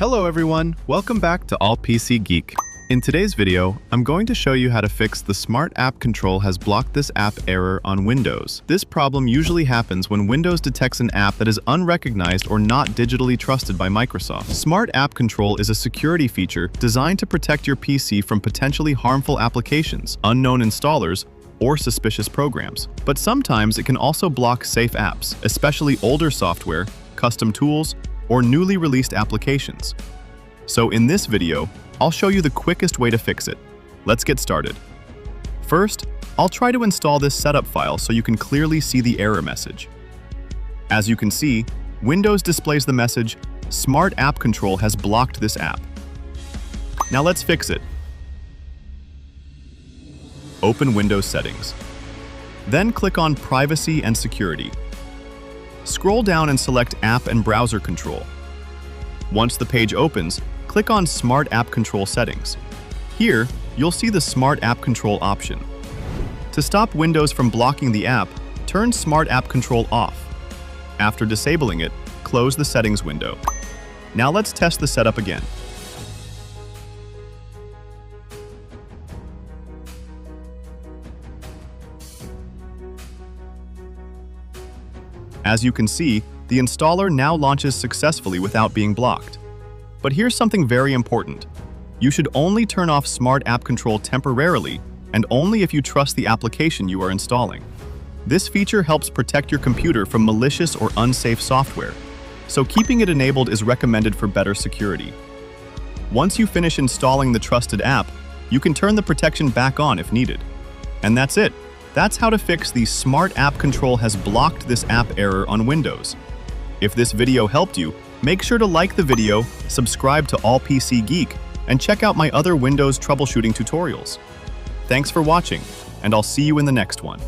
Hello everyone, welcome back to All PC Geek. In today's video, I'm going to show you how to fix the Smart App Control has blocked this app error on Windows. This problem usually happens when Windows detects an app that is unrecognized or not digitally trusted by Microsoft. Smart App Control is a security feature designed to protect your PC from potentially harmful applications, unknown installers, or suspicious programs. But sometimes it can also block safe apps, especially older software, custom tools, or newly released applications. So in this video, I'll show you the quickest way to fix it. Let's get started. First, I'll try to install this setup file so you can clearly see the error message. As you can see, Windows displays the message, Smart App Control has blocked this app. Now let's fix it. Open Windows Settings. Then click on Privacy and Security. Scroll down and select App and Browser Control. Once the page opens, click on Smart App Control Settings. Here, you'll see the Smart App Control option. To stop Windows from blocking the app, turn Smart App Control off. After disabling it, close the settings window. Now let's test the setup again. As you can see, the installer now launches successfully without being blocked. But here's something very important. You should only turn off Smart App Control temporarily and only if you trust the application you are installing. This feature helps protect your computer from malicious or unsafe software, so keeping it enabled is recommended for better security. Once you finish installing the trusted app, you can turn the protection back on if needed. And that's it. That's how to fix the Smart App Control has blocked this app error on Windows. If this video helped you, make sure to like the video, subscribe to All PC Geek, and check out my other Windows troubleshooting tutorials. Thanks for watching, and I'll see you in the next one.